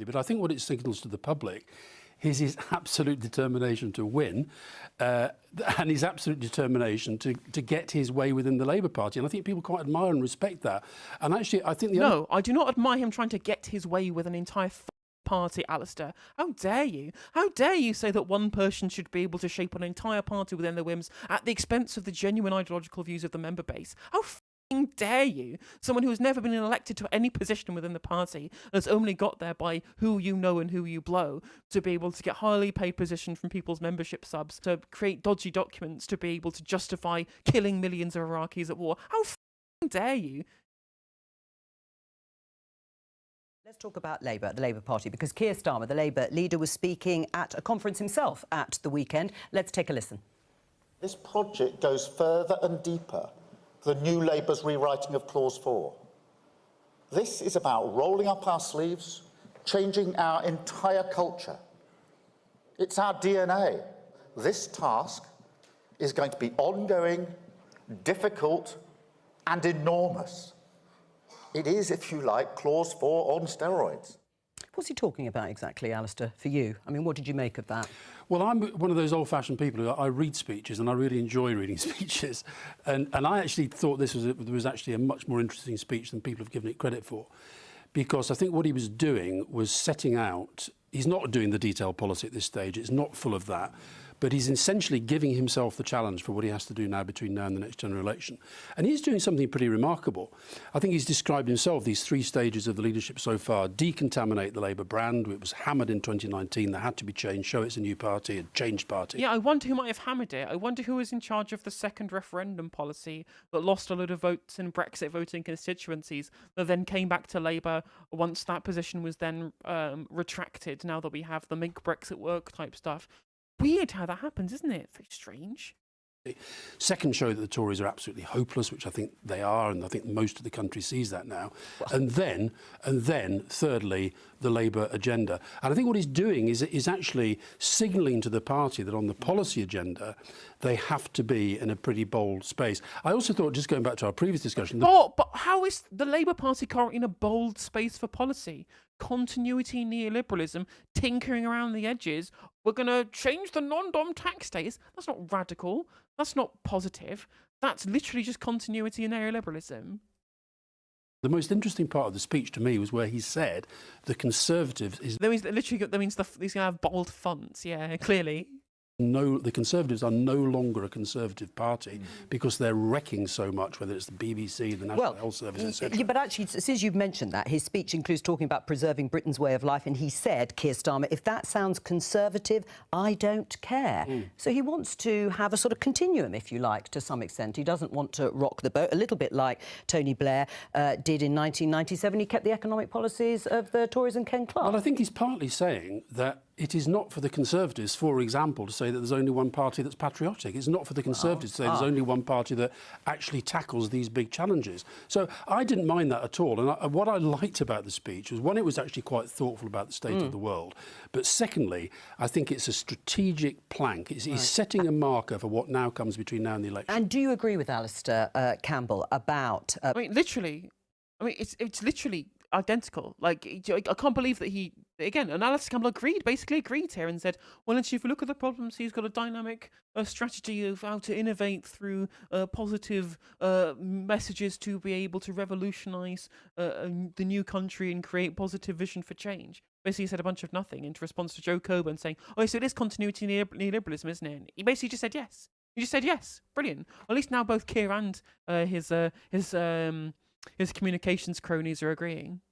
But I think what it signals to the public is his absolute determination to win and his absolute determination to get his way within the Labour Party. And I think people quite admire and respect that. And actually, I think No, I do not admire him trying to get his way with an entire party, Alastair. How dare you? How dare you say that one person should be able to shape an entire party within their whims at the expense of the genuine ideological views of the member base? How dare you? Someone who has never been elected to any position within the party, has only got there by who you know and who you blow, to be able to get highly paid positions from people's membership subs, to create dodgy documents, to be able to justify killing millions of Iraqis at war. How dare you? Let's talk about Labour, the Labour Party, because Keir Starmer, the Labour leader, was speaking at a conference himself at the weekend. Let's take a listen. This project goes further and deeper than New Labour's rewriting of Clause 4. This is about rolling up our sleeves, changing our entire culture. It's our DNA. This task is going to be ongoing, difficult, and enormous. It is, if you like, Clause 4 on steroids. What's he talking about exactly, Alastair, for you? I mean, what did you make of that? Well, I'm one of those old-fashioned people who I read speeches, and I really enjoy reading speeches. And I actually thought this was actually a much more interesting speech than people have given it credit for, because I think what he was doing was setting out. He's not doing the detailed policy at this stage. It's not full of that. But he's essentially giving himself the challenge for what he has to do now between now and the next general election. And he's doing something pretty remarkable. I think he's described himself these three stages of the leadership so far: decontaminate the Labour brand. It was hammered in 2019. That had to be changed, show it's a new party, a changed party. Yeah, I wonder who might have hammered it. I wonder who was in charge of the second referendum policy that lost a load of votes in Brexit voting constituencies that then came back to Labour once that position was then retracted, now that we have the make Brexit work type stuff. Weird how that happens, isn't it? Very strange. Second, show that the Tories are absolutely hopeless, which I think they are, and I think most of the country sees that now. And then, thirdly, the Labour agenda. And I think what he's doing is actually signalling to the party that on the policy agenda, they have to be in a pretty bold space. I also thought, just going back to our previous discussion... But how is the Labour Party currently in a bold space for policy? Continuity neoliberalism, tinkering around the edges. We're going to change the non-dom tax status. That's not radical. That's not positive. That's literally just continuity and neoliberalism. The most interesting part of the speech to me was where he said the Conservatives is... That means he's going to have bold fonts, yeah, clearly. No, the Conservatives are no longer a Conservative party because they're wrecking so much, whether it's the BBC, the National Health Service, etc. Yeah, but actually, since you've mentioned that, his speech includes talking about preserving Britain's way of life, and he said, Keir Starmer, if that sounds conservative, I don't care. So he wants to have a sort of continuum, if you like, to some extent. He doesn't want to rock the boat, a little bit like Tony Blair did in 1997. He kept the economic policies of the Tories and Ken Clarke. Well, I think he's partly saying that it is not for the Conservatives, for example, to say that there's only one party that's patriotic. It's not for the Conservatives to say there's only one party that actually tackles these big challenges. So I didn't mind that at all. And what I liked about the speech was, one, it was actually quite thoughtful about the state of the world. But secondly, I think it's a strategic plank. He's setting a marker for what now comes between now and the election. And do you agree with Alastair Campbell about... I mean, literally. I mean, it's literally identical. Like, I can't believe that he... Again, and Alastair Campbell basically agreed here and said, well, actually, if you look at the problems, he's got a dynamic strategy of how to innovate through positive messages to be able to revolutionise the new country and create positive vision for change. Basically, he said a bunch of nothing in response to Joe Coburn saying, oh, so it is continuity neoliberalism, isn't it? He basically just said yes. He just said yes. Brilliant. Well, at least now both Keir and his communications cronies are agreeing.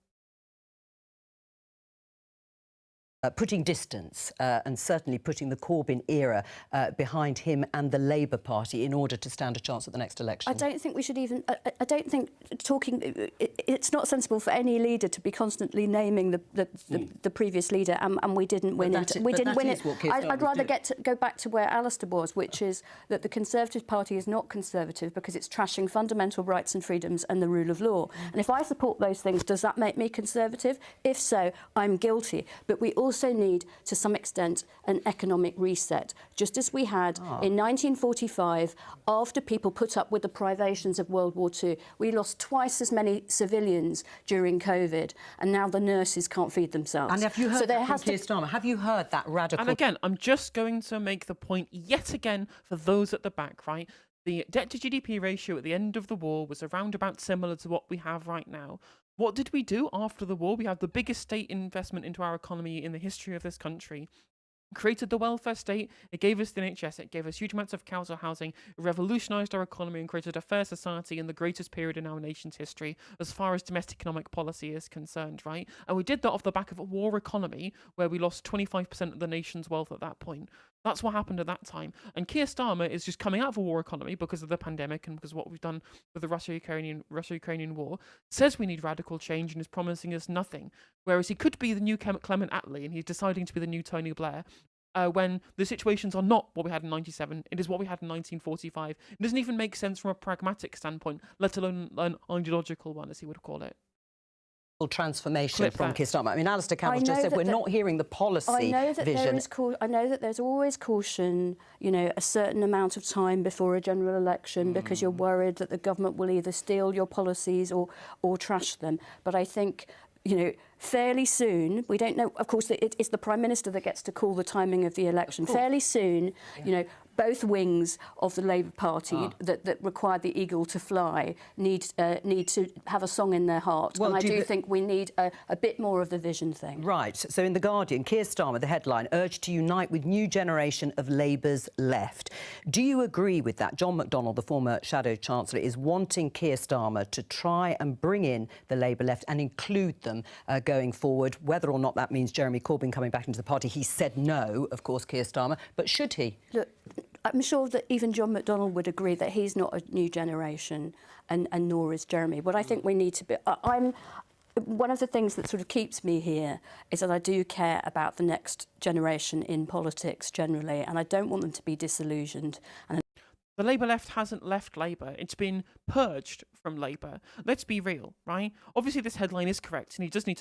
Putting distance and certainly putting the Corbyn era behind him and the Labour Party in order to stand a chance at the next election? I don't think we should even... I don't think talking... It's not sensible for any leader to be constantly naming the previous leader, and we didn't win it. We didn't win it. I'd rather go back to where Alastair was, which is that the Conservative Party is not conservative because it's trashing fundamental rights and freedoms and the rule of law. And if I support those things, does that make me conservative? If so, I'm guilty. But we also also need, to some extent, an economic reset, just as we had in 1945 after people put up with the privations of World War II. We lost twice as many civilians during COVID, and now the nurses can't feed themselves. And have you heard that from Keir Starmer? Have you heard that radical... And again, I'm just going to make the point yet again for those at the back, right? The debt to GDP ratio at the end of the war was around about similar to what we have right now. What did we do after the war? We had the biggest state investment into our economy in the history of this country. Created the welfare state, it gave us the NHS, it gave us huge amounts of council housing, it revolutionised our economy and created a fair society in the greatest period in our nation's history as far as domestic economic policy is concerned, right? And we did that off the back of a war economy where we lost 25% of the nation's wealth at that point. That's what happened at that time. And Keir Starmer is just coming out of a war economy because of the pandemic and because of what we've done with the Russia-Ukrainian war, says we need radical change and is promising us nothing. Whereas he could be the new Clement Attlee and he's deciding to be the new Tony Blair. When the situations are not what we had in 97, it is what we had in 1945. It doesn't even make sense from a pragmatic standpoint, let alone an ideological one, as he would call it. Transformation from Keir Starmer. I mean, Alastair Campbell just said we're not hearing the policy vision. I know that there's always caution, you know, a certain amount of time before a general election because you're worried that the government will either steal your policies or trash them. But I think, you know, fairly soon, we don't know, of course, it's the Prime Minister that gets to call the timing of the election. Fairly soon, you know, both wings of the Labour Party that require the eagle to fly need to have a song in their heart. Well, and I do think we need a bit more of the vision thing. Right. So in The Guardian, Keir Starmer, the headline, urged to unite with new generation of Labour's left. Do you agree with that? John McDonnell, the former Shadow Chancellor, is wanting Keir Starmer to try and bring in the Labour left and include them going forward, whether or not that means Jeremy Corbyn coming back into the party. He said no, of course, Keir Starmer, but should he? Look, I'm sure that even John McDonnell would agree that he's not a new generation, and nor is Jeremy. What I think we need to be... one of the things that sort of keeps me here is that I do care about the next generation in politics generally, and I don't want them to be disillusioned. And the Labour left hasn't left Labour. It's been purged from Labour. Let's be real, right? Obviously, this headline is correct, and he does need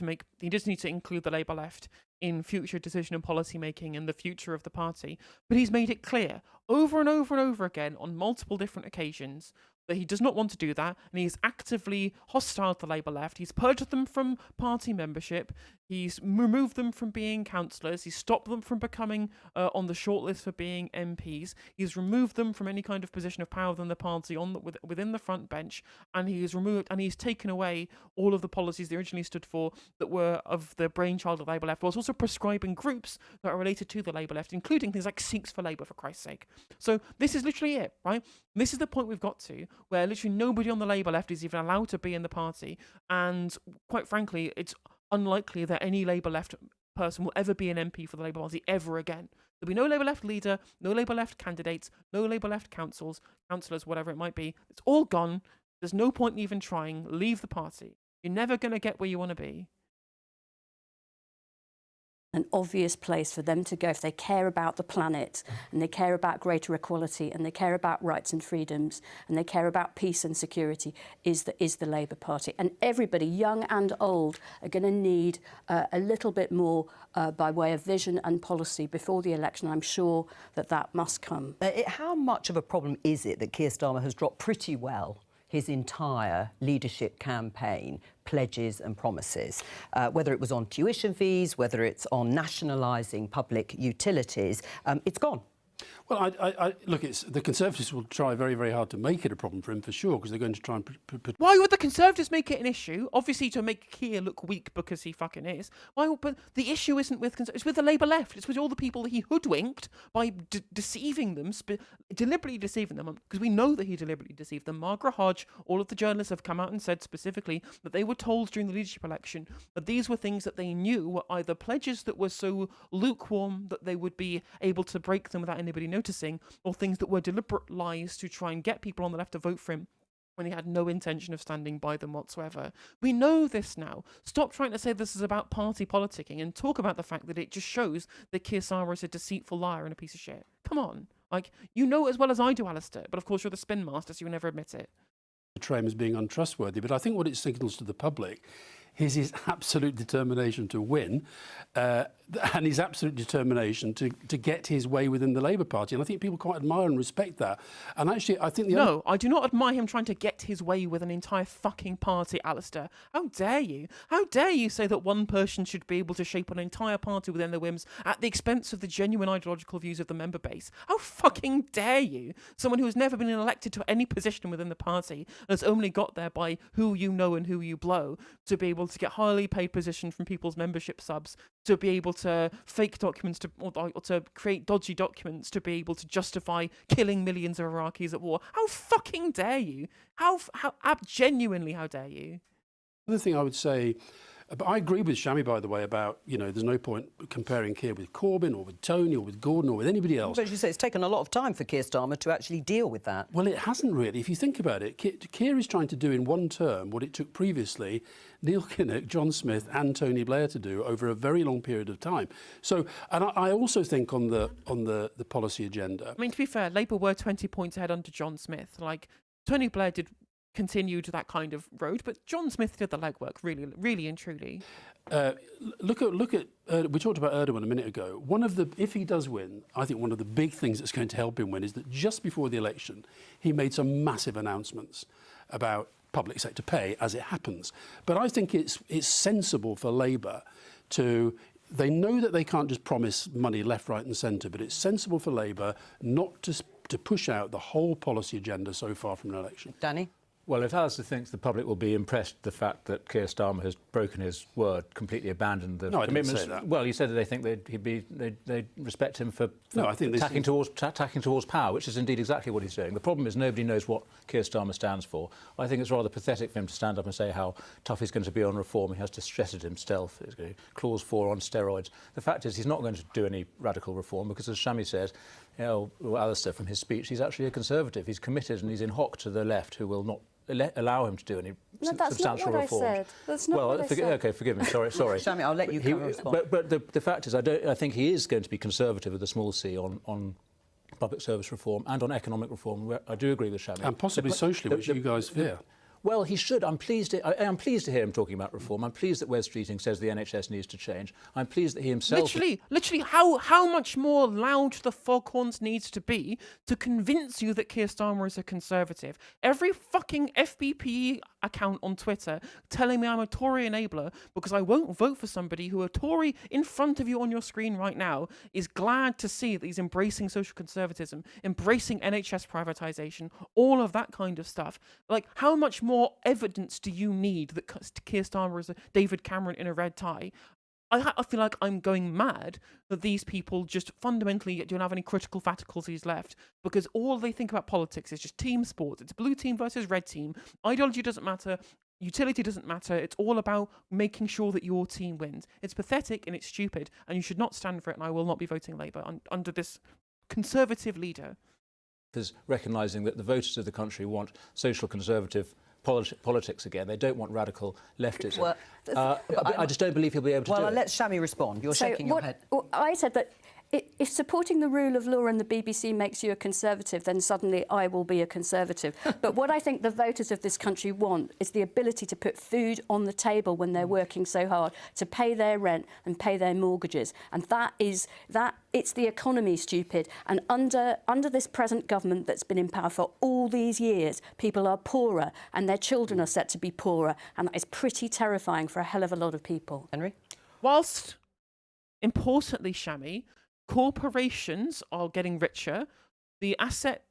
to include the Labour left in future decision and policy making and the future of the party. But he's made it clear over and over and over again on multiple different occasions that he does not want to do that, and he is actively hostile to the Labour left. He's purged them from party membership. He's removed them from being councillors. He's stopped them from becoming on the shortlist for being MPs. He's removed them from any kind of position of power within the party within the front bench, and he's taken away all of the policies they originally stood for that were of the brainchild of the Labour left, whilst also prescribing groups that are related to the Labour left, including things like Sikhs for Labour, for Christ's sake. So this is literally it, right? This is the point we've got to, where literally nobody on the Labour left is even allowed to be in the party, and quite frankly, it's unlikely that any Labour left person will ever be an MP for the Labour Party ever again. There'll be no Labour left leader, no Labour left candidates, no Labour left councillors, whatever it might be. It's all gone. There's no point in even trying. Leave the party. You're never going to get where you want to be. An obvious place for them to go if they care about the planet and they care about greater equality and they care about rights and freedoms and they care about peace and security is the Labour Party. And everybody, young and old, are going to need a little bit more by way of vision and policy before the election. I'm sure that must come. How much of a problem is it that Keir Starmer has dropped pretty well his entire leadership campaign, pledges and promises, whether it was on tuition fees, whether it's on nationalising public utilities, it's gone. Well, look, the Conservatives will try very, very hard to make it a problem for him, for sure, because they're going to try and... Why would the Conservatives make it an issue? Obviously to make Keir look weak because he fucking is. But the issue isn't with Conservatives, it's with the Labour left. It's with all the people that he hoodwinked by deceiving them, deliberately deceiving them, because we know that he deliberately deceived them. Margaret Hodge, all of the journalists have come out and said specifically that they were told during the leadership election that these were things that they knew were either pledges that were so lukewarm that they would be able to break them without anybody noticing, or things that were deliberate lies to try and get people on the left to vote for him when he had no intention of standing by them whatsoever. We know this now. Stop trying to say this is about party politicking and talk about the fact that it just shows that Keir Starmer is a deceitful liar and a piece of shit. Come on. Like, you know as well as I do, Alastair, but of course you're the spin master, so you never admit it. Portray him as being untrustworthy, but I think what it signals to the public is his absolute determination to win and his absolute determination to get his way within the Labour Party. And I think people quite admire and respect that. And actually, I think No, I do not admire him trying to get his way with an entire fucking party, Alastair. How dare you? How dare you say that one person should be able to shape an entire party within their whims at the expense of the genuine ideological views of the member base? How fucking dare you? Someone who has never been elected to any position within the party and has only got there by who you know and who you blow, to be able to get highly paid position from people's membership subs, to be able to fake documents or to create dodgy documents to be able to justify killing millions of Iraqis at war. How fucking dare you? How genuinely, how dare you? The other thing I would say, but I agree with Shami, by the way, about, there's no point comparing Keir with Corbyn or with Tony or with Gordon or with anybody else. But as you say, it's taken a lot of time for Keir Starmer to actually deal with that. Well, it hasn't really. If you think about it, Keir is trying to do in one term what it took previously Neil Kinnock, John Smith and Tony Blair to do over a very long period of time. So, and I also think on the policy agenda... I mean, to be fair, Labour were 20 points ahead under John Smith. Like, Tony Blair continued that kind of road, but John Smith did the legwork, really and truly. Look at we talked about Erdogan a minute ago. If he does win, I think one of the big things that's going to help him win is that just before the election, he made some massive announcements about public sector pay, as it happens. But I think it's sensible for Labour to... They know that they can't just promise money left, right and centre, but it's sensible for Labour not to push out the whole policy agenda so far from an election. Danny? Well, if Alastair thinks the public will be impressed with the fact that Keir Starmer has broken his word, completely abandoned the commitments. I didn't say that. Well, you said that they think they'd respect him for I think tacking towards power, which is indeed exactly what he's doing. The problem is nobody knows what Keir Starmer stands for. I think it's rather pathetic for him to stand up and say how tough he's going to be on reform. He has to stress it himself. It's going to clause 4 on steroids. The fact is he's not going to do any radical reform because, as Shami says, Alastair from his speech, he's actually a conservative. He's committed and he's in hock to the left, who will not allow him to do any substantial reforms. That's not what I said. Okay, forgive me. Sorry. Shami, I'll let you respond. But the fact is, I think he is going to be conservative with a small c on public service reform and on economic reform. I do agree with Shami. And possibly socially, which you guys fear. Well, he should. I'm pleased to hear him talking about reform. I'm pleased that Wes Streeting says the NHS needs to change. I'm pleased that he himself... Literally, how much more loud the foghorns needs to be to convince you that Keir Starmer is a conservative? Every fucking FBPE account on Twitter telling me I'm a Tory enabler because I won't vote for somebody who a Tory in front of you on your screen right now is glad to see that he's embracing social conservatism, embracing NHS privatisation, all of that kind of stuff. Like, how much more evidence do you need that Keir Starmer is a David Cameron in a red tie? I feel like I'm going mad that these people just fundamentally don't have any critical faculties left because all they think about politics is just team sports. It's blue team versus red team. Ideology doesn't matter. Utility doesn't matter. It's all about making sure that your team wins. It's pathetic and it's stupid and you should not stand for it, and I will not be voting Labour under this Conservative leader. Is recognising that the voters of the country want social conservative politics again. They don't want radical leftism. Well, I just don't believe he'll be able to do it. Well, let Shami respond. You're shaking your head. I said that if supporting the rule of law and the BBC makes you a conservative, then suddenly I will be a conservative. But what I think the voters of this country want is the ability to put food on the table when they're working so hard, to pay their rent and pay their mortgages. And it's the economy, stupid. And under this present government that's been in power for all these years, people are poorer and their children are set to be poorer. And that is pretty terrifying for a hell of a lot of people. Henry? Whilst, importantly, Shami, corporations are getting richer, the asset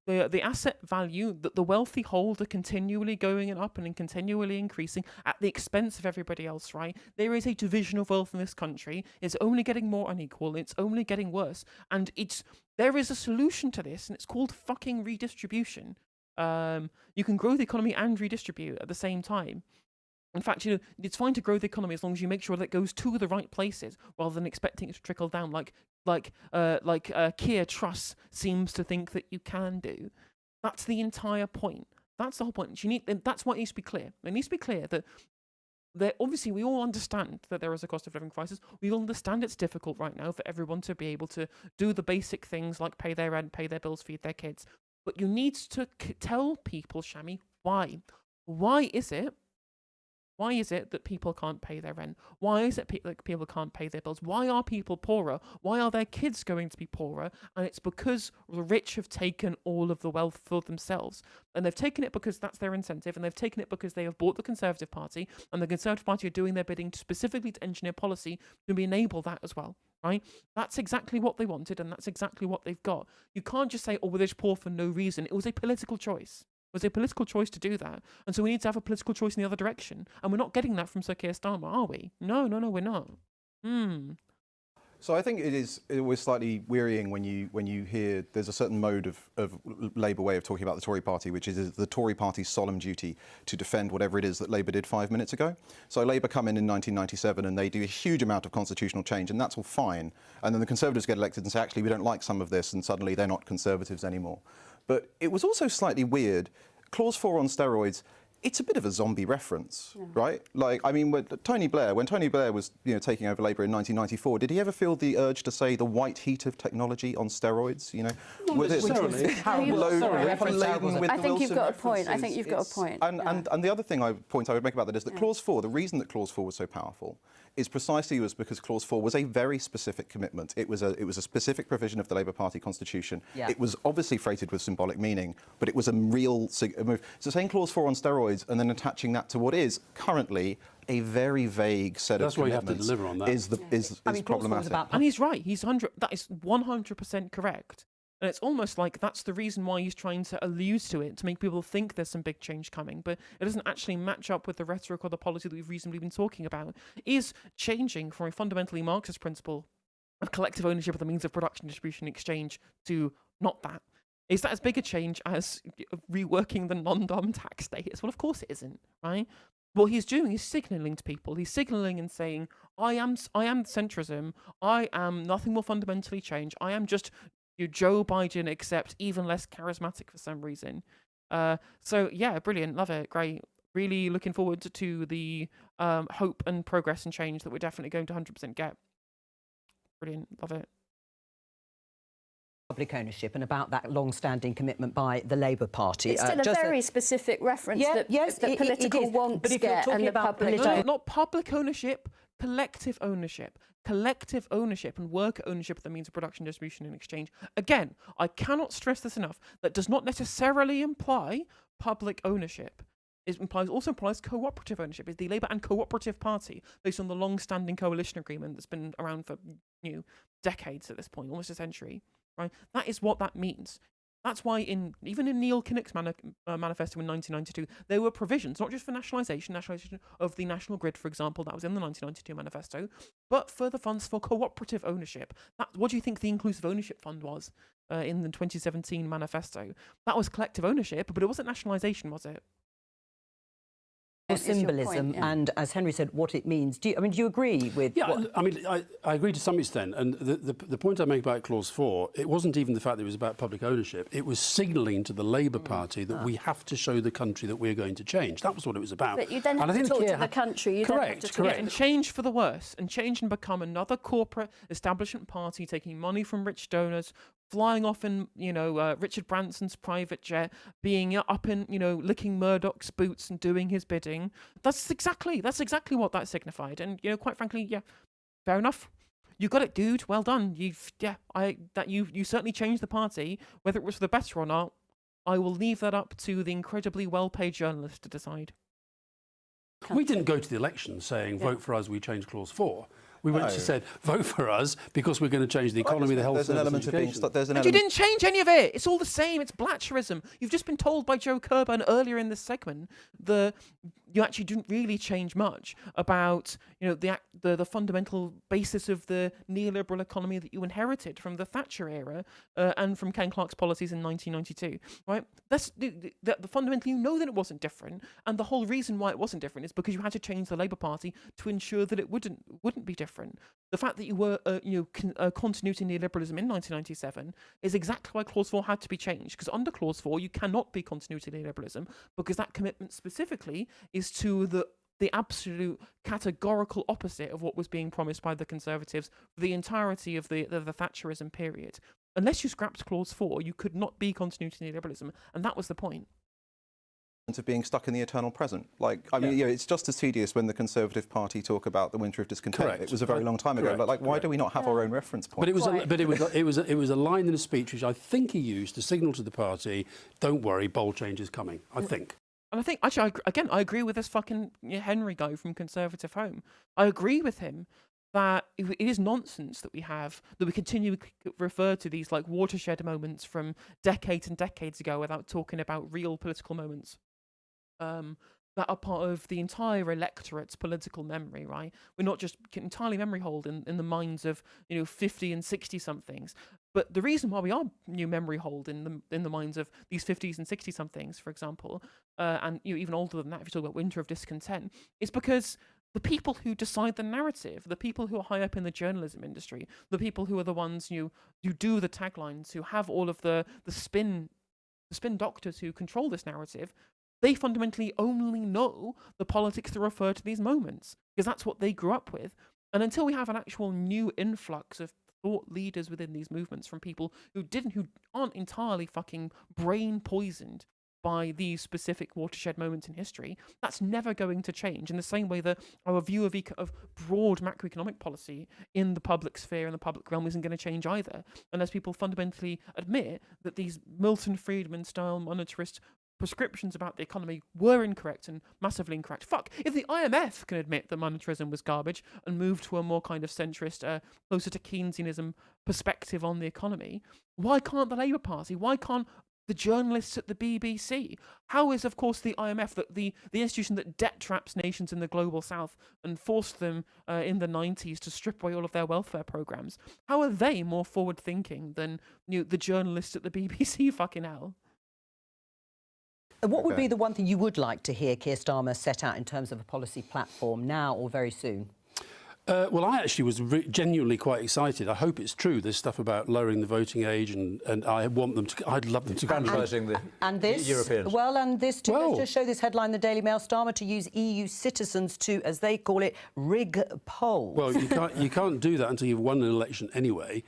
value that the wealthy hold are continually going up and continually increasing at the expense of everybody else, right? There is a division of wealth in this country. It's only getting more unequal. It's only getting worse. And there is a solution to this, and it's called fucking redistribution. You can grow the economy and redistribute at the same time. In fact, it's fine to grow the economy as long as you make sure that it goes to the right places rather than expecting it to trickle down like Keir Truss seems to think that you can do. That's the entire point. That's the whole point. That's what needs to be clear. It needs to be clear that obviously we all understand that there is a cost of living crisis. We all understand it's difficult right now for everyone to be able to do the basic things like pay their rent, pay their bills, feed their kids. But you need to tell people, Shami, why. Why is it Why is it that people can't pay their rent? Why is it that people can't pay their bills? Why are people poorer? Why are their kids going to be poorer? And it's because the rich have taken all of the wealth for themselves. And they've taken it because that's their incentive, and they've taken it because they have bought the Conservative Party, and the Conservative Party are doing their bidding specifically to engineer policy to enable that as well, right? That's exactly what they wanted, and that's exactly what they've got. You can't just say, oh, well, they're just poor for no reason. It was a political choice. It was a political choice to do that. And so we need to have a political choice in the other direction. And we're not getting that from Sir Keir Starmer, are we? No, we're not. So I think it was slightly wearying when you hear there's a certain mode of Labour way of talking about the Tory party, which is the Tory party's solemn duty to defend whatever it is that Labour did 5 minutes ago. So Labour come in 1997 and they do a huge amount of constitutional change, and that's all fine. And then the Conservatives get elected and say, actually, we don't like some of this, and suddenly they're not Conservatives anymore. But it was also slightly weird. Clause 4 on steroids, it's a bit of a zombie reference, right? Like, I mean, when Tony Blair was, taking over Labour in 1994, did he ever feel the urge to say the white heat of technology on steroids? Not necessarily. I think you've got a point. I think you've got a point. And the other point I would make about that is that Clause 4, the reason that Clause 4 was so powerful is precisely because Clause 4 was a very specific commitment. It was a specific provision of the Labour Party constitution. Yeah. It was obviously freighted with symbolic meaning, but it was a real move. So saying Clause 4 on steroids and then attaching that to what is currently a very vague set of commitments. That's why you have to deliver on that. Is problematic. And he's right. That is 100% correct. And it's almost like that's the reason why he's trying to allude to it, to make people think there's some big change coming. But it doesn't actually match up with the rhetoric or the policy that we've recently been talking about. Is changing from a fundamentally Marxist principle of collective ownership of the means of production, distribution, exchange to not that. Is that as big a change as reworking the non-dom tax status? Well, of course it isn't, right? What he's doing is signalling to people. He's signalling and saying, I am centrism. I am nothing will fundamentally change. I am just Joe Biden, except even less charismatic for some reason. So yeah, brilliant, love it, great. Really looking forward to the hope and progress and change that we're definitely going to 100% get. Brilliant, love it. Public ownership and about that long-standing commitment by the Labour Party. It's still a very specific reference that political wants get and the public don't. Not public ownership, collective ownership. Collective ownership and worker ownership of the means of production, distribution and exchange. Again, I cannot stress this enough. That does not necessarily imply public ownership. It also implies cooperative ownership. It's the Labour and Cooperative Party based on the long-standing coalition agreement that's been around for decades at this point, almost a century. Right? That is what that means. That's why even in Neil Kinnock's manifesto in 1992, there were provisions, not just for nationalisation of the national grid, for example, that was in the 1992 manifesto, but for the funds for cooperative ownership. What do you think the Inclusive Ownership Fund was in the 2017 manifesto? That was collective ownership, but it wasn't nationalisation, was it? Symbolism and, as Henry said, what it means. Do you agree with? Yeah, I agree to some extent. And the point I make about Clause 4, it wasn't even the fact that it was about public ownership. It was signalling to the Labour Party that we have to show the country that we're going to change. That was what it was about. But you then have to talk to the country. You correct. And change for the worse, and change and become another corporate establishment party taking money from rich donors, flying off in, Richard Branson's private jet, being up in, licking Murdoch's boots and doing his bidding. That's exactly what that signified. And, quite frankly, yeah, fair enough. You got it, dude. Well done. You certainly changed the party. Whether it was for the better or not, I will leave that up to the incredibly well-paid journalist to decide. We didn't go to the election saying, vote for us, we change Clause 4. We went to said, vote for us because we're going to change the economy, the health service, education. And you didn't change any of it. It's all the same. It's Blatcherism. You've just been told by Joe Kerben earlier in this segment you actually didn't really change much about the fundamental basis of the neoliberal economy that you inherited from the Thatcher era and from Ken Clarke's policies in 1992. Right? That's fundamentally that it wasn't different, and the whole reason why it wasn't different is because you had to change the Labour Party to ensure that it wouldn't be different. The fact that you were continuity neoliberalism in 1997 is exactly why Clause 4 had to be changed, because under Clause 4 you cannot be continuity neoliberalism because that commitment specifically is to the absolute categorical opposite of what was being promised by the Conservatives for the entirety of the Thatcherism period. Unless you scrapped Clause 4, you could not be continuity neoliberalism, and that was the point. of being stuck in the eternal present. Like, I mean, you know, it's just as tedious when the Conservative Party talk about the winter of discontent. Correct. It was a very long time ago. Like, why do we not have our own reference point? But it was a line in a speech which I think he used to signal to the party, don't worry, bold change is coming, I think. And I think, actually, I agree with this fucking Henry guy from Conservative Home. I agree with him that it is nonsense that we continue to refer to these like watershed moments from decades and decades ago without talking about real political moments that are part of the entire electorate's political memory, right? We're not just entirely memory hold in the minds of 50 and 60 somethings, but the reason why we are new memory hold in the minds of these 50s and 60 somethings, for example, and even older than that, if you talk about winter of discontent, is because the people who decide the narrative, the people who are high up in the journalism industry, the people who are the ones who do the taglines, who have all of the spin doctors who control this narrative, they fundamentally only know the politics that refer to these moments, because that's what they grew up with. And until we have an actual new influx of thought leaders within these movements from people who aren't entirely fucking brain poisoned by these specific watershed moments in history, that's never going to change. In the same way that our view of broad macroeconomic policy in the public sphere and the public realm isn't going to change either, unless people fundamentally admit that these Milton Friedman-style monetarist prescriptions about the economy were incorrect and massively incorrect. Fuck, if the IMF can admit that monetarism was garbage and move to a more kind of centrist, closer to Keynesianism perspective on the economy, why can't the Labour Party? Why can't the journalists at the BBC? How is, of course, the IMF, the institution that debt traps nations in the global south and forced them in the 90s to strip away all of their welfare programs, how are they more forward-thinking than the journalists at the BBC, fucking hell? What would be the one thing you would like to hear Keir Starmer set out in terms of a policy platform now or very soon? Well, I actually was genuinely quite excited. I hope it's true, this stuff about lowering the voting age, and I'd love them to Franchising the Europeans. Well, and this, let's just show this headline in the Daily Mail, Starmer to use EU citizens to, as they call it, rig polls. Well, you can't do that until you've won an election anyway.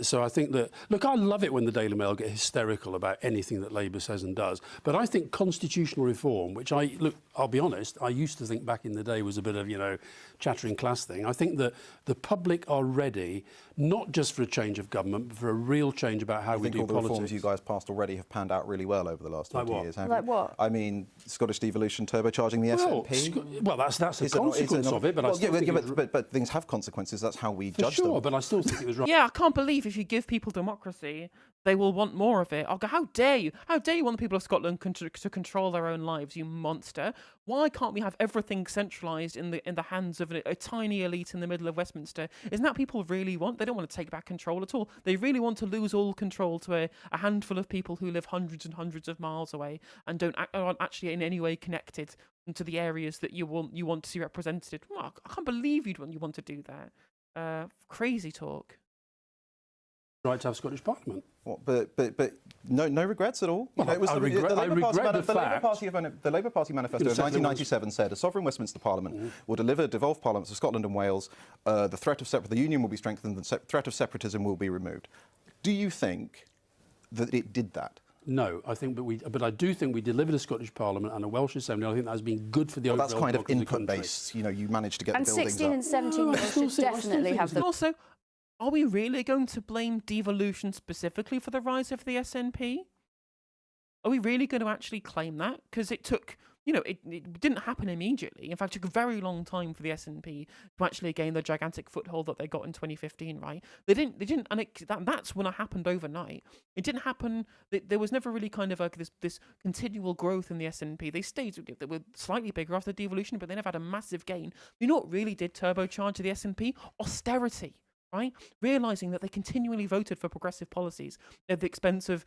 So I think that, look, I love it when the Daily Mail get hysterical about anything that Labour says and does. But I think constitutional reform, which I'll be honest, I used to think back in the day was a bit of, chattering class thing. I think that the public are ready, not just for a change of government, but for a real change about how we do politics. I think all the reforms you guys passed already have panned out really well over the last 20 years. Like what? I mean, Scottish devolution, turbocharging the SNP. Well, that's a consequence of it, but but things have consequences. That's how we judge them. them. But I still think it was right. Yeah, I can't believe if you give people democracy, they will want more of it. I'll go, how dare you? How dare you want the people of Scotland to control their own lives, you monster? Why can't we have everything centralised in the hands of a tiny elite in the middle of Westminster? Isn't that what people really want? They don't want to take back control at all. They really want to lose all control to a handful of people who live hundreds and hundreds of miles away and aren't actually in any way connected to the areas that you want to see represented. Well, I can't believe you want to do that. Crazy talk. Right to have Scottish Parliament. What, but no regrets at all. Well, I regret the fact. The Labour Party manifesto of 1997 said a sovereign Westminster Parliament will deliver devolved parliaments of Scotland and Wales. The union will be strengthened. The threat of separatism will be removed. Do you think that it did that? No, I think, but I do think we delivered a Scottish Parliament and a Welsh Assembly. I think that has been good for the overall. That's kind of input-based. You managed to get the buildings up. And 16 and 17 should definitely have them. Also, are we really going to blame devolution specifically for the rise of the SNP? Are we really going to actually claim that? Because it took, it didn't happen immediately. In fact, it took a very long time for the SNP to actually gain the gigantic foothold that they got in 2015, right? They didn't, and that's when it happened overnight. It didn't happen, there was never really kind of this continual growth in the SNP. They were slightly bigger after devolution, but they never had a massive gain. You know what really did turbocharge the SNP? Austerity. Right? Realising that they continually voted for progressive policies at the expense of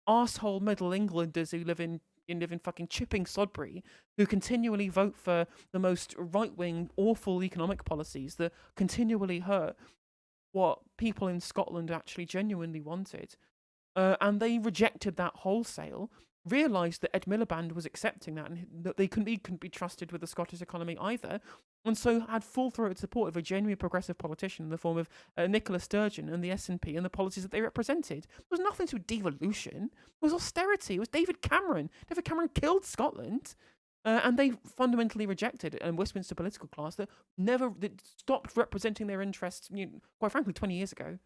arsehole Middle Englanders who live in fucking chipping Sodbury, who continually vote for the most right-wing, awful economic policies that continually hurt what people in Scotland actually genuinely wanted. And they rejected that wholesale, realised that Ed Miliband was accepting that and that they couldn't be trusted with the Scottish economy either, and so had full-throated support of a genuinely progressive politician in the form of Nicola Sturgeon and the SNP and the policies that they represented. There was nothing to devolution. It was austerity. It was David Cameron. David Cameron killed Scotland. And they fundamentally rejected a Westminster political class that stopped representing their interests, quite frankly, 20 years ago.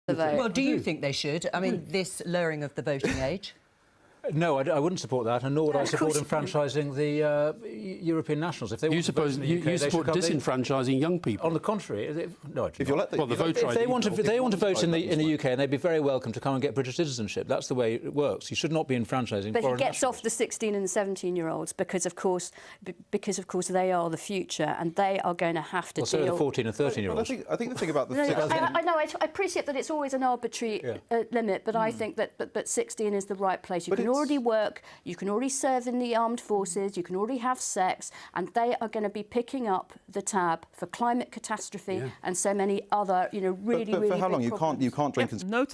Well, do you think they should? I mean, this lowering of the voting age? No, I wouldn't support that, and nor would I support enfranchising the European nationals. If they you support disenfranchising young people? On the contrary, no. If you're let the, if they want to vote in the UK, and they'd be very welcome to come and get British citizenship. That's the way it works. You should not be enfranchising. But he gets off the 16 and 17-year-olds because, of course, they are the future, and they are going to have to deal. So the 14 and 13-year-olds. I think the thing about the I know. I appreciate that it's always an arbitrary limit, but I think that 16 is the right place. You can already work, you can already serve in the armed forces, you can already have sex, and they are going to be picking up the tab for climate catastrophe and so many other, really, but for how long? problems. You can't drink and no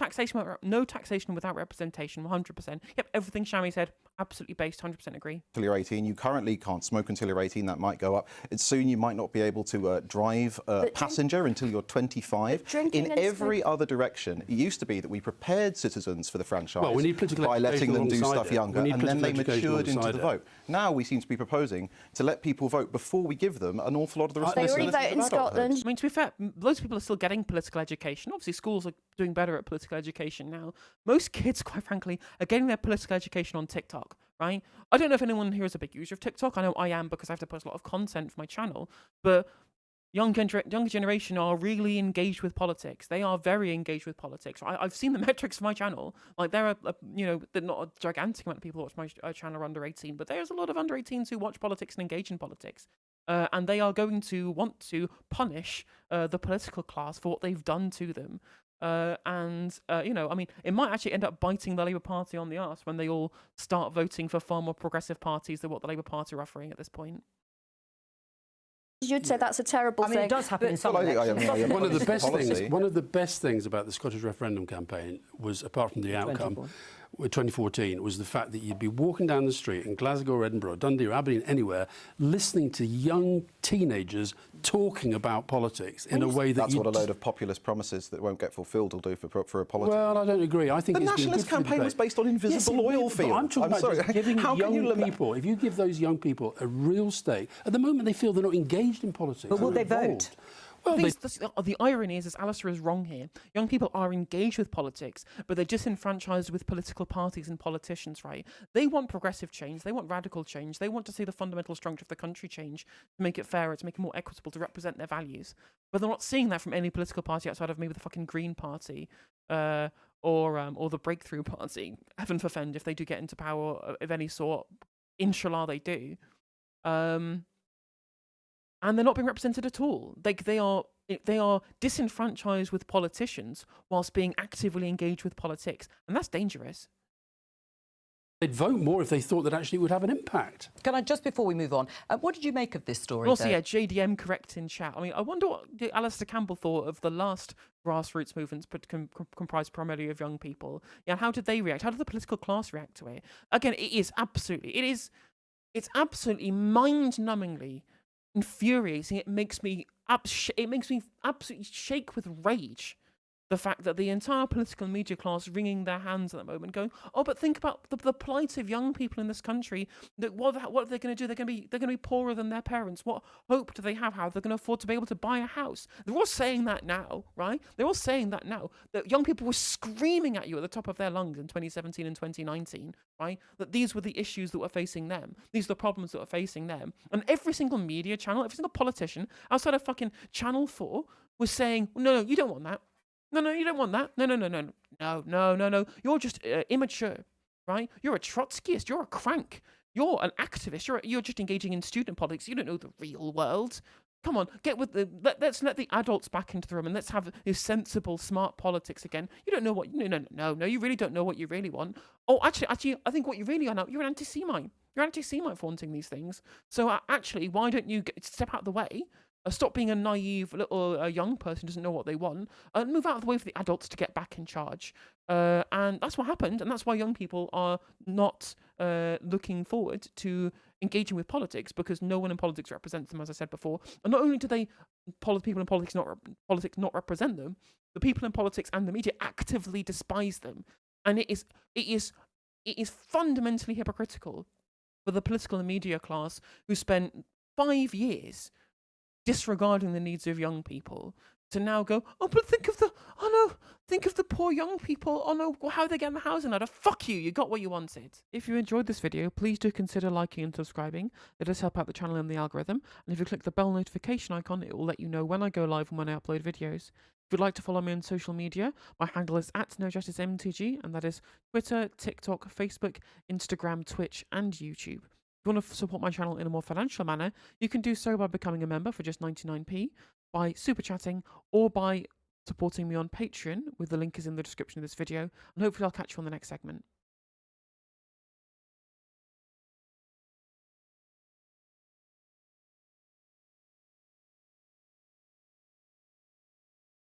taxation without representation, 100%. Yep, everything Shami said, absolutely based, 100% agree. until you're 18. You currently can't smoke until you're 18. That might go up. And soon you might not be able to drive passenger until you're 25. In every other direction, it used to be that we prepared citizens for the franchise by letting them do stuff younger, and then they matured into the vote. Now we seem to be proposing to let people vote before we give them an awful lot of the responsibilities. They already vote in Scotland. I mean, to be fair, loads of people are still getting political education. Obviously, schools are doing better at political education now. Most kids, quite frankly, are getting their political education on TikTok, right? I don't know if anyone here is a big user of TikTok. I know I am because I have to post a lot of content for my channel. But younger generation are really engaged with politics. They are very engaged with politics. I've seen the metrics for my channel. Like, there are, they're not a gigantic amount of people who watch my channel are under 18, but there's a lot of under 18s who watch politics and engage in politics. And they are going to want to punish the political class for what they've done to them. It might actually end up biting the Labour Party on the arse when they all start voting for far more progressive parties than what the Labour Party are offering at this point. You'd say that's a terrible thing. It does happen in some elections. One of the best things about the Scottish referendum campaign was, apart from the outcome, 2014, was the fact that you'd be walking down the street in Glasgow or Edinburgh, Dundee or Aberdeen, anywhere, listening to young teenagers talking about politics in a way that that's what a load of populist promises that won't get fulfilled will do for a politics. Well, I don't agree. I think the nationalist campaign was based on invisible oil fields. I'm talking about just giving young people. If you give those young people a real stake, at the moment they feel they're not engaged in politics. But will they vote? Well, the irony is Alastair is wrong here. Young people are engaged with politics, but they're disenfranchised with political parties and politicians, right? They want progressive change. They want radical change. They want to see the fundamental structure of the country change to make it fairer, to make it more equitable, to represent their values. But they're not seeing that from any political party outside of maybe the fucking Green Party or the Breakthrough Party. Heaven forfend if they do get into power of any sort. Inshallah, they do. And they're not being represented at all. They are disenfranchised with politicians whilst being actively engaged with politics, and that's dangerous. They'd vote more if they thought that actually it would have an impact. Can I, just before we move on, what did you make of this story? Also, JDM correct in chat. I mean, I wonder what Alastair Campbell thought of the last grassroots movements comprised primarily of young people. Yeah, how did they react? How did the political class react to it? Again, it's absolutely mind-numbingly infuriating. It makes me absolutely shake with rage, the fact that the entire political media class wringing their hands at the moment, going, "Oh, but think about the plight of young people in this country. That what are they going to do? They're going to be poorer than their parents. What hope do they have? How they're going to afford to be able to buy a house?" They're all saying that now, right? They're all saying that now. That young people were screaming at you at the top of their lungs in 2017 and 2019, right? That these were the issues that were facing them. These are the problems that were facing them. And every single media channel, every single politician outside of fucking Channel 4 was saying, "No, you don't want that. No, you don't want that. No. You're just immature, right? You're a Trotskyist. You're a crank. You're an activist. You're just engaging in student politics. You don't know the real world. Come on, get with let's let the adults back into the room and let's have this sensible, smart politics again. You don't know what. No. You really don't know what you really want. Oh, actually, I think what you really are now, you're an anti-Semite. You're an anti-Semite for wanting these things. So actually, why don't you step out of the way? Stop being a naive little young person who doesn't know what they want, and move out of the way for the adults to get back in charge. And that's what happened, and that's why young people are not looking forward to engaging with politics because no one in politics represents them, as I said before. And not only do people in politics not represent them, the people in politics and the media actively despise them. And it is fundamentally hypocritical for the political and media class who spent 5 years disregarding the needs of young people to now go, oh, but think of the poor young people. Oh no, how are they getting the housing ladder? Fuck you got what you wanted. If you enjoyed this video, please do consider liking and subscribing. It does help out the channel and the algorithm. And if you click the bell notification icon, it will let you know when I go live and when I upload videos. If you'd like to follow me on social media, my handle is @NoJusticeMTG, and that is Twitter, TikTok, Facebook, Instagram, Twitch, and YouTube. If you want to support my channel in a more financial manner, you can do so by becoming a member for just 99p, by super chatting, or by supporting me on Patreon, with the link is in the description of this video, and hopefully I'll catch you on the next segment.